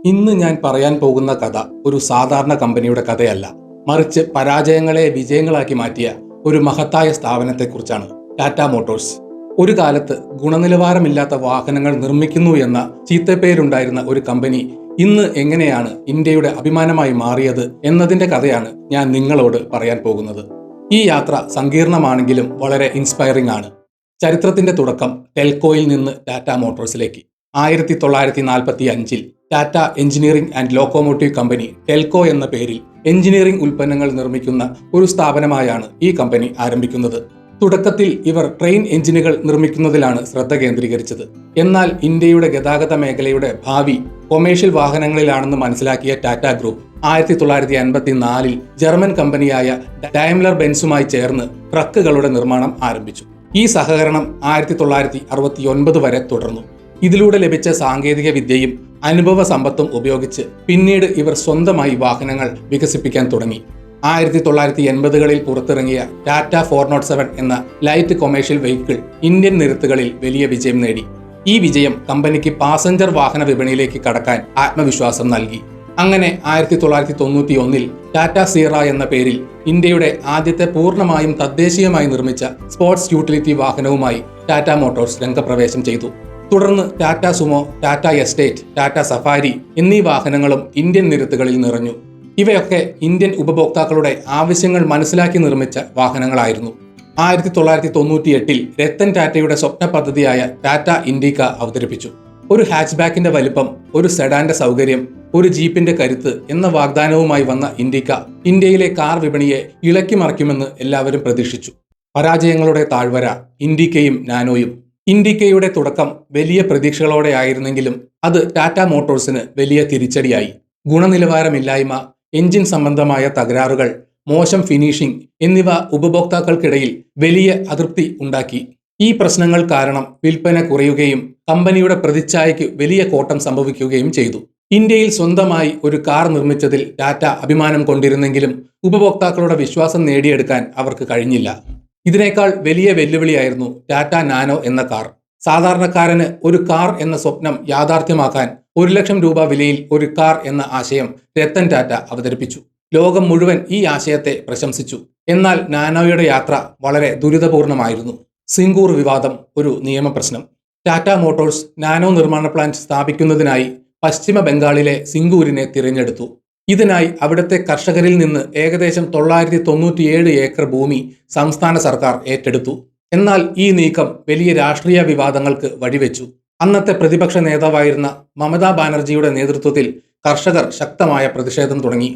ഇന്ന് ഞാൻ പറയാൻ പോകുന്ന കഥ ഒരു സാധാരണ കമ്പനിയുടെ കഥയല്ല, മറിച്ച് പരാജയങ്ങളെ വിജയങ്ങളാക്കി മാറ്റിയ ഒരു മഹത്തായ സ്ഥാപനത്തെക്കുറിച്ചാണ്. ടാറ്റ മോട്ടോഴ്സ്. ഒരു കാലത്ത് ഗുണനിലവാരമില്ലാത്ത വാഹനങ്ങൾ നിർമ്മിക്കുന്നു എന്ന ചീത്തപ്പേരുണ്ടായിരുന്ന ഒരു കമ്പനി ഇന്ന് എങ്ങനെയാണ് ഇന്ത്യയുടെ അഭിമാനമായി മാറിയത് എന്നതിന്റെ കഥയാണ് ഞാൻ നിങ്ങളോട് പറയാൻ പോകുന്നത്. ഈ യാത്ര സങ്കീർണമാണെങ്കിലും വളരെ ഇൻസ്പയറിംഗ് ആണ്. ചരിത്രത്തിന്റെ തുടക്കം ടെൽക്കോയിൽ നിന്ന് ടാറ്റ മോട്ടോഴ്സിലേക്ക്. 1945 Tata engineering and locomotive company Telco എന്ന പേരിൽ എഞ്ചിനീയറിംഗ് ഉൽപ്പന്നങ്ങൾ നിർമ്മിക്കുന്ന ഒരു സ്ഥാപനമായാണ് ഈ കമ്പനി ആരംഭിക്കുന്നത്. തുടക്കത്തിൽ ഇവർ ട്രെയിൻ എഞ്ചിനുകൾ നിർമ്മിക്കുന്നതിലാണ് ശ്രദ്ധ കേന്ദ്രീകരിച്ചത്. എന്നാൽ ഇന്ത്യയുടെ ഗതാഗത മേഖലയുടെ ഭാവി കൊമേഴ്ഷ്യൽ വാഹനങ്ങളിലാണെന്ന് മനസ്സിലാക്കിയ ടാറ്റ ഗ്രൂപ്പ് 1954 ജർമ്മൻ കമ്പനിയായ ഡയമലർ ബെൻസുമായി ചേർന്ന് ട്രക്കുകളുടെ നിർമ്മാണം ആരംഭിച്ചു. ഈ സഹകരണം 1969 വരെ തുടർന്നു. ഇതിലൂടെ ലഭിച്ച സാങ്കേതിക വിദ്യയും അനുഭവ സമ്പത്തും ഉപയോഗിച്ച് പിന്നീട് ഇവർ സ്വന്തമായി വാഹനങ്ങൾ വികസിപ്പിക്കാൻ തുടങ്ങി. 1980കളിൽ പുറത്തിറങ്ങിയ ടാറ്റ 407 എന്ന ലൈറ്റ് കൊമേഴ്ഷ്യൽ വെഹിക്കിൾ ഇന്ത്യൻ നിരത്തുകളിൽ വലിയ വിജയം നേടി. ഈ വിജയം കമ്പനിക്ക് പാസഞ്ചർ വാഹന വിപണിയിലേക്ക് കടക്കാൻ ആത്മവിശ്വാസം നൽകി. അങ്ങനെ 1991 ടാറ്റ സീറ എന്ന പേരിൽ ഇന്ത്യയുടെ ആദ്യത്തെ പൂർണ്ണമായും തദ്ദേശീയമായി നിർമ്മിച്ച സ്പോർട്സ് യൂട്ടിലിറ്റി വാഹനവുമായി ടാറ്റ മോട്ടോഴ്സ് രംഗപ്രവേശം ചെയ്തു. തുടർന്ന് Tata sumo, Tata estate, Tata safari എന്നീ വാഹനങ്ങളും ഇന്ത്യൻ നിരത്തുകളിൽ നിറഞ്ഞു. ഇവയൊക്കെ ഇന്ത്യൻ ഉപഭോക്താക്കളുടെ ആവശ്യങ്ങൾ മനസ്സിലാക്കി നിർമ്മിച്ച വാഹനങ്ങളായിരുന്നു. 1998 രത്തൻ ടാറ്റയുടെ സ്വപ്ന പദ്ധതിയായ ടാറ്റ ഇൻഡിക അവതരിപ്പിച്ചു. ഒരു ഹാച്ച്ബാക്കിന്റെ വലിപ്പം, ഒരു സെഡാന്റെ സൗകര്യം, ഒരു ജീപ്പിന്റെ കരുത്ത് എന്ന വാഗ്ദാനവുമായി വന്ന ഇൻഡിക ഇന്ത്യയിലെ കാർ വിപണിയെ ഇളക്കി മറിക്കുമെന്ന് എല്ലാവരും പ്രതീക്ഷിച്ചു. പരാജയങ്ങളുടെ താഴ്വര ഇൻഡിക്കയും നാനോയും. ഇൻഡിക്കയുടെ തുടക്കം വലിയ പ്രതീക്ഷകളോടെ ആയിരുന്നെങ്കിലും അത് ടാറ്റ മോട്ടോഴ്സിന് വലിയ തിരിച്ചടിയായി. ഗുണനിലവാരമില്ലായ്മ, എഞ്ചിൻ സംബന്ധമായ തകരാറുകൾ, മോശം ഫിനിഷിംഗ് എന്നിവ ഉപഭോക്താക്കൾക്കിടയിൽ വലിയ അതൃപ്തി ഉണ്ടാക്കി. ഈ പ്രശ്നങ്ങൾ കാരണം വിൽപ്പന കുറയുകയും കമ്പനിയുടെ പ്രതിച്ഛായയ്ക്ക് വലിയ കോട്ടം സംഭവിക്കുകയും ചെയ്തു. ഇന്ത്യയിൽ സ്വന്തമായി ഒരു കാർ നിർമ്മിച്ചതിൽ ടാറ്റ അഭിമാനം കൊണ്ടിരുന്നെങ്കിലും ഉപഭോക്താക്കളുടെ വിശ്വാസം നേടിയെടുക്കാൻ അവർക്ക് കഴിഞ്ഞില്ല. ഇതിനേക്കാൾ വലിയ വെല്ലുവിളിയായിരുന്നു ടാറ്റ നാനോ എന്ന കാർ. സാധാരണക്കാരന് ഒരു കാർ എന്ന സ്വപ്നം യാഥാർത്ഥ്യമാക്കാൻ 1 ലക്ഷം രൂപ വിലയിൽ ഒരു കാർ എന്ന ആശയം രത്തൻ ടാറ്റ അവതരിപ്പിച്ചു. ലോകം മുഴുവൻ ഈ ആശയത്തെ പ്രശംസിച്ചു. എന്നാൽ നാനോയുടെ യാത്ര വളരെ ദുരിതപൂർണമായിരുന്നു. സിംഗൂർ വിവാദം ഒരു നിയമപ്രശ്നം. ടാറ്റ മോട്ടോഴ്സ് നാനോ നിർമ്മാണ പ്ലാന്റ് സ്ഥാപിക്കുന്നതിനായി പശ്ചിമ ബംഗാളിലെ സിംഗൂരിനെ തിരഞ്ഞെടുത്തു. ഇതിനായി അവിടുത്തെ കർഷകരിൽ നിന്ന് ഏകദേശം 997 ഏക്കർ ഭൂമി സംസ്ഥാന സർക്കാർ ഏറ്റെടുത്തു. എന്നാൽ ഈ നീക്കം വലിയ രാഷ്ട്രീയ വിവാദങ്ങൾക്ക് വഴിവെച്ചു. അന്നത്തെ പ്രതിപക്ഷ നേതാവായിരുന്ന മമതാ ബാനർജിയുടെ നേതൃത്വത്തിൽ കർഷകർ ശക്തമായ പ്രതിഷേധം തുടങ്ങി.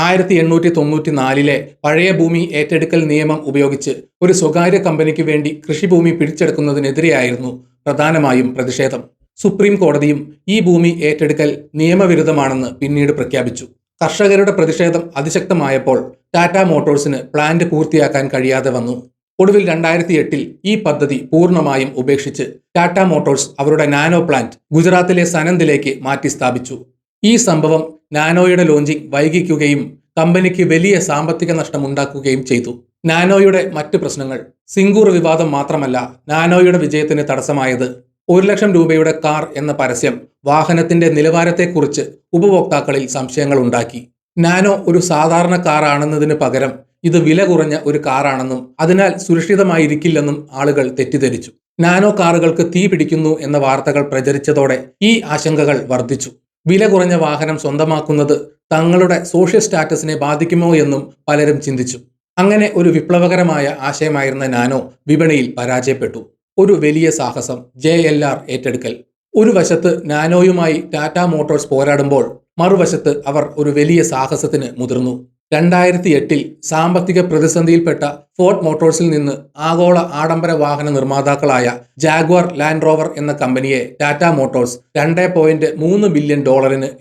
1894 പഴയ ഭൂമി ഏറ്റെടുക്കൽ നിയമം ഉപയോഗിച്ച് ഒരു സ്വകാര്യ കമ്പനിക്ക് വേണ്ടി കൃഷിഭൂമി പിടിച്ചെടുക്കുന്നതിനെതിരെയായിരുന്നു പ്രധാനമായും പ്രതിഷേധം. സുപ്രീം കോടതിയും ഈ ഭൂമി ഏറ്റെടുക്കൽ നിയമവിരുദ്ധമാണെന്ന് പിന്നീട് പ്രഖ്യാപിച്ചു. കർഷകരുടെ പ്രതിഷേധം അതിശക്തമായപ്പോൾ ടാറ്റ മോട്ടോഴ്സിന് പ്ലാന്റ് പൂർത്തിയാക്കാൻ കഴിയാതെ വന്നു. ഒടുവിൽ 2008 ഈ പദ്ധതി പൂർണ്ണമായും ഉപേക്ഷിച്ച് ടാറ്റ മോട്ടോഴ്സ് അവരുടെ നാനോ പ്ലാന്റ് ഗുജറാത്തിലെ സനന്ദിലേക്ക് മാറ്റി സ്ഥാപിച്ചു. ഈ സംഭവം നാനോയുടെ ലോഞ്ചിങ് വൈകിക്കുകയും കമ്പനിക്ക് വലിയ സാമ്പത്തിക നഷ്ടം ഉണ്ടാക്കുകയും ചെയ്തു. നാനോയുടെ മറ്റ് പ്രശ്നങ്ങൾ. സിംഗൂർ വിവാദം മാത്രമല്ല നാനോയുടെ വിജയത്തിന് തടസ്സമായത്. 1 ലക്ഷം രൂപയുടെ കാർ എന്ന പരസ്യം വാഹനത്തിന്റെ നിലവാരത്തെക്കുറിച്ച് ഉപഭോക്താക്കളിൽ സംശയങ്ങൾ ഉണ്ടാക്കി. നാനോ ഒരു സാധാരണ കാറാണെന്നതിന് പകരം ഇത് വില കുറഞ്ഞ ഒരു കാറാണെന്നും അതിനാൽ സുരക്ഷിതമായിരിക്കില്ലെന്നും ആളുകൾ തെറ്റിദ്ധരിച്ചു. നാനോ കാറുകൾക്ക് തീ പിടിക്കുന്നു എന്ന വാർത്തകൾ പ്രചരിച്ചതോടെ ഈ ആശങ്കകൾ വർദ്ധിച്ചു. വില കുറഞ്ഞ വാഹനം സ്വന്തമാക്കുന്നത് തങ്ങളുടെ സോഷ്യൽ സ്റ്റാറ്റസിനെ ബാധിക്കുമോ എന്നും പലരും ചിന്തിച്ചു. അങ്ങനെ ഒരു വിപ്ലവകരമായ ആശയമായിരുന്ന നാനോ വിപണിയിൽ പരാജയപ്പെട്ടു. ഒരു വലിയ സാഹസം JLR ഏറ്റെടുക്കൽ. ഒരു വശത്ത് നാനോയുമായി ടാറ്റ മോട്ടോഴ്സ് പോരാടുമ്പോൾ മറുവശത്ത് അവർ ഒരു വലിയ സാഹസത്തിന് മുതിർന്നു. 2008 സാമ്പത്തിക പ്രതിസന്ധിയിൽപ്പെട്ട ഫോർഡ് മോട്ടോഴ്സിൽ നിന്ന് ആഗോള ആഡംബര വാഹന നിർമ്മാതാക്കളായ ജാഗ്വാർ ലാൻഡ് റോവർ എന്ന കമ്പനിയെ ടാറ്റ മോട്ടോഴ്സ് $2.3 ബില്യൺ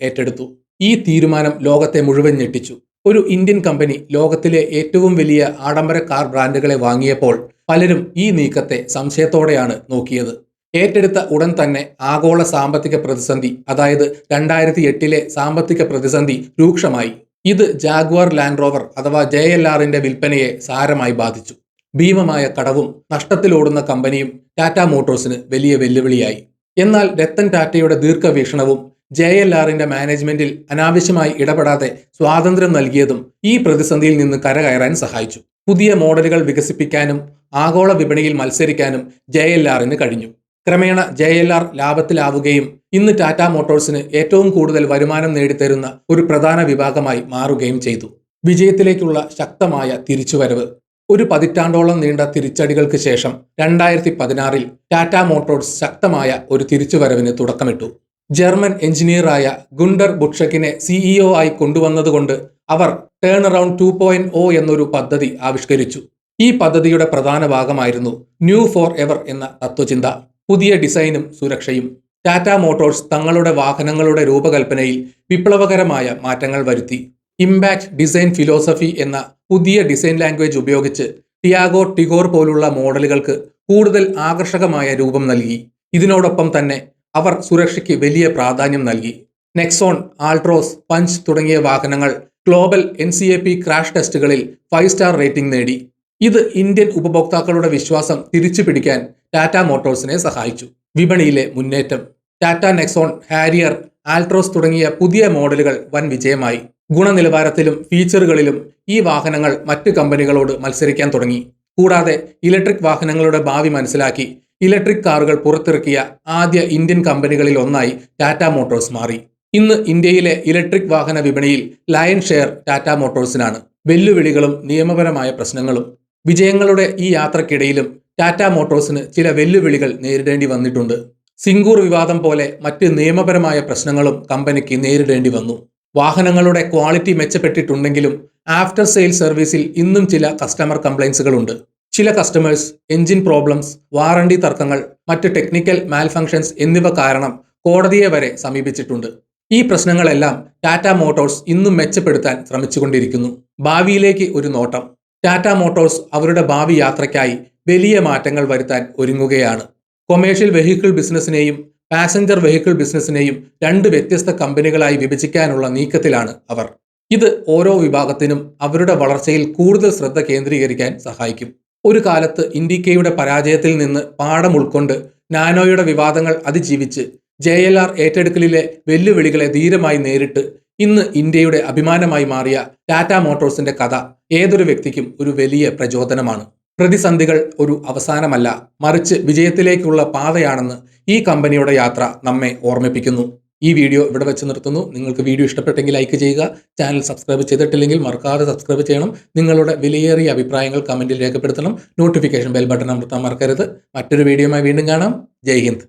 ഏറ്റെടുത്തു. ഈ തീരുമാനം ലോകത്തെ മുഴുവൻ ഞെട്ടിച്ചു. ഒരു ഇന്ത്യൻ കമ്പനി ലോകത്തിലെ ഏറ്റവും വലിയ ആഡംബര കാർ ബ്രാൻഡുകളെ വാങ്ങിയപ്പോൾ പലരും ഈ നീക്കത്തെ സംശയത്തോടെയാണ് നോക്കിയത്. ഏറ്റെടുത്ത ഉടൻ തന്നെ ആഗോള സാമ്പത്തിക പ്രതിസന്ധി, അതായത് 2008 സാമ്പത്തിക പ്രതിസന്ധി രൂക്ഷമായി. ഇത് ജാഗ്വാർ ലാൻഡ് റോവർ അഥവാ JLRന്റെ വിൽപ്പനയെ സാരമായി ബാധിച്ചു. ഭീമമായ കടവും നഷ്ടത്തിലോടുന്ന കമ്പനിയും ടാറ്റ മോട്ടോഴ്സിന് വലിയ വെല്ലുവിളിയായി. എന്നാൽ രത്തൻ ടാറ്റയുടെ ദീർഘവീക്ഷണവും JLRന്റെ മാനേജ്മെന്റിൽ അനാവശ്യമായി ഇടപെടാതെ സ്വാതന്ത്ര്യം നൽകിയതും ഈ പ്രതിസന്ധിയിൽ നിന്ന് കരകയറാൻ സഹായിച്ചു. പുതിയ മോഡലുകൾ വികസിപ്പിക്കാനും ആഗോള വിപണിയിൽ മത്സരിക്കാനും JLRന് കഴിഞ്ഞു. ക്രമേണ JLR ലാഭത്തിലാവുകയും ഇന്ന് ടാറ്റ മോട്ടോഴ്സിന് ഏറ്റവും കൂടുതൽ വരുമാനം നേടിത്തരുന്ന ഒരു പ്രധാന വിഭാഗമായി മാറുകയും ചെയ്തു. വിജയത്തിലേക്കുള്ള ശക്തമായ തിരിച്ചുവരവ്. ഒരു പതിറ്റാണ്ടോളം നീണ്ട തിരിച്ചടികൾക്ക് ശേഷം 2016 ടാറ്റ മോട്ടോഴ്സ് ശക്തമായ ഒരു തിരിച്ചുവരവിന് തുടക്കമിട്ടു. ജർമ്മൻ എഞ്ചിനീയറായ ഗുണ്ടർ ബുട്ഷക്കിനെ CEO ആയി കൊണ്ടുവന്നതുകൊണ്ട് അവർ ടേൺ അറൌണ്ട് 2.0 എന്നൊരു പദ്ധതി ആവിഷ്കരിച്ചു. ഈ പദ്ധതിയുടെ പ്രധാന ഭാഗമായിരുന്നു ന്യൂ ഫോർ എവർ എന്ന തത്വചിന്ത. പുതിയ ഡിസൈനും സുരക്ഷയും. ടാറ്റ മോട്ടോഴ്സ് തങ്ങളുടെ വാഹനങ്ങളുടെ രൂപകൽപ്പനയിൽ വിപ്ലവകരമായ മാറ്റങ്ങൾ വരുത്തി. ഇമ്പാക്ട് ഡിസൈൻ ഫിലോസഫി എന്ന പുതിയ ഡിസൈൻ ലാംഗ്വേജ് ഉപയോഗിച്ച് ടിയാഗോ ടിഗോർ പോലുള്ള മോഡലുകൾക്ക് കൂടുതൽ ആകർഷകമായ രൂപം നൽകി. ഇതിനോടൊപ്പം തന്നെ അവർ സുരക്ഷയ്ക്ക് വലിയ പ്രാധാന്യം നൽകി. നെക്സോൺ, ആൾട്രോസ്, പഞ്ച് തുടങ്ങിയ വാഹനങ്ങൾ ഗ്ലോബൽ NCAP ക്രാഷ് ടെസ്റ്റുകളിൽ 5 സ്റ്റാർ റേറ്റിംഗ് നേടി. ഇത് ഇന്ത്യൻ ഉപഭോക്താക്കളുടെ വിശ്വാസം തിരിച്ചുപിടിക്കാൻ ടാറ്റ മോട്ടോഴ്സിനെ സഹായിച്ചു. വിപണിയിലെ മുന്നേറ്റം. ടാറ്റ നെക്സോൺ, ഹാരിയർ, ആൾട്രോസ് തുടങ്ങിയ പുതിയ മോഡലുകൾ വൻ വിജയമായി. ഗുണനിലവാരത്തിലും ഫീച്ചറുകളിലും ഈ വാഹനങ്ങൾ മറ്റ് കമ്പനികളോട് മത്സരിക്കാൻ തുടങ്ങി. കൂടാതെ ഇലക്ട്രിക് വാഹനങ്ങളുടെ ഭാവി മനസ്സിലാക്കി ഇലക്ട്രിക് കാറുകൾ പുറത്തിറക്കിയ ആദ്യ ഇന്ത്യൻ കമ്പനികളിൽ ഒന്നായി ടാറ്റ മോട്ടോഴ്സ് മാറി. ഇന്ന് ഇന്ത്യയിലെ ഇലക്ട്രിക് വാഹന വിപണിയിൽ ലയൺ ഷെയർ ടാറ്റ മോട്ടോഴ്സിനാണ്. വെല്ലുവിളികളും നിയമപരമായ പ്രശ്നങ്ങളും. വിജയങ്ങളുടെ ഈ യാത്രക്കിടയിലും ടാറ്റ മോട്ടോഴ്സിന് ചില വെല്ലുവിളികൾ നേരിടേണ്ടി വന്നിട്ടുണ്ട്. സിംഗൂർ വിവാദം പോലെ മറ്റ് നിയമപരമായ പ്രശ്നങ്ങളും കമ്പനിക്ക് നേരിടേണ്ടി വന്നു. വാഹനങ്ങളുടെ ക്വാളിറ്റി മെച്ചപ്പെട്ടിട്ടുണ്ടെങ്കിലും ആഫ്റ്റർ സെയിൽ സർവീസിൽ ഇന്നും ചില കസ്റ്റമർ കംപ്ലൈൻസുകളുണ്ട്. ചില കസ്റ്റമേഴ്സ് എഞ്ചിൻ പ്രോബ്ലംസ്, വാറണ്ടി തർക്കങ്ങൾ, മറ്റ് ടെക്നിക്കൽ മാൽഫങ്ഷൻസ് എന്നിവ കാരണം കോടതിയെ വരെ സമീപിച്ചിട്ടുണ്ട്. ഈ പ്രശ്നങ്ങളെല്ലാം ടാറ്റ മോട്ടോഴ്സ് ഇന്നും മെച്ചപ്പെടുത്താൻ ശ്രമിച്ചുകൊണ്ടിരിക്കുന്നു. ഭാവിയിലേക്ക് ഒരു നോട്ടം. ടാറ്റ മോട്ടോഴ്സ് അവരുടെ ഭാവി യാത്രയ്ക്കായി വലിയ മാറ്റങ്ങൾ വരുത്താൻ ഒരുങ്ങുകയാണ്. കൊമേഴ്ഷ്യൽ വെഹിക്കിൾ ബിസിനസ്സിനെയും പാസഞ്ചർ വെഹിക്കിൾ ബിസിനസ്സിനെയും 2 വ്യത്യസ്ത കമ്പനികളായി വിഭജിക്കാനുള്ള നീക്കത്തിലാണ് അവർ. ഇത് ഓരോ വിഭാഗത്തിനും അവരുടെ വളർച്ചയിൽ കൂടുതൽ ശ്രദ്ധ കേന്ദ്രീകരിക്കാൻ സഹായിക്കും. ഒരു കാലത്ത് ഇൻഡിക്കയുടെ പരാജയത്തിൽ നിന്ന് പാഠം ഉൾക്കൊണ്ട് നാനോയുടെ വിവാദങ്ങൾ അതിജീവിച്ച് JLR ഏറ്റെടുക്കലിലെ വെല്ലുവിളികളെ ധീരമായി നേരിട്ട് ഇന്ന് ഇന്ത്യയുടെ അഭിമാനമായി മാറിയ ടാറ്റ മോട്ടോഴ്സിന്റെ കഥ ഏതൊരു വ്യക്തിക്കും ഒരു വലിയ പ്രചോദനമാണ്. പ്രതിസന്ധികൾ ഒരു അവസാനമല്ല, മറിച്ച് വിജയത്തിലേക്കുള്ള പാതയാണെന്ന് ഈ കമ്പനിയുടെ യാത്ര നമ്മെ ഓർമ്മിപ്പിക്കുന്നു. ഈ വീഡിയോ ഇവിടെ വെച്ച് നിർത്തുന്നു. നിങ്ങൾക്ക് വീഡിയോ ഇഷ്ടപ്പെട്ടെങ്കിൽ ലൈക്ക് ചെയ്യുക. ചാനൽ സബ്സ്ക്രൈബ് ചെയ്തിട്ടില്ലെങ്കിൽ മറക്കാതെ സബ്സ്ക്രൈബ് ചെയ്യണം. നിങ്ങളുടെ വിലയേറിയ അഭിപ്രായങ്ങൾ കമന്റിൽ രേഖപ്പെടുത്തണം. നോട്ടിഫിക്കേഷൻ ബെൽ ബട്ടൺ അമർത്താൻ മറക്കരുത്. മറ്റൊരു വീഡിയോയുമായി വീണ്ടും കാണാം. ജയ് ഹിന്ദ്.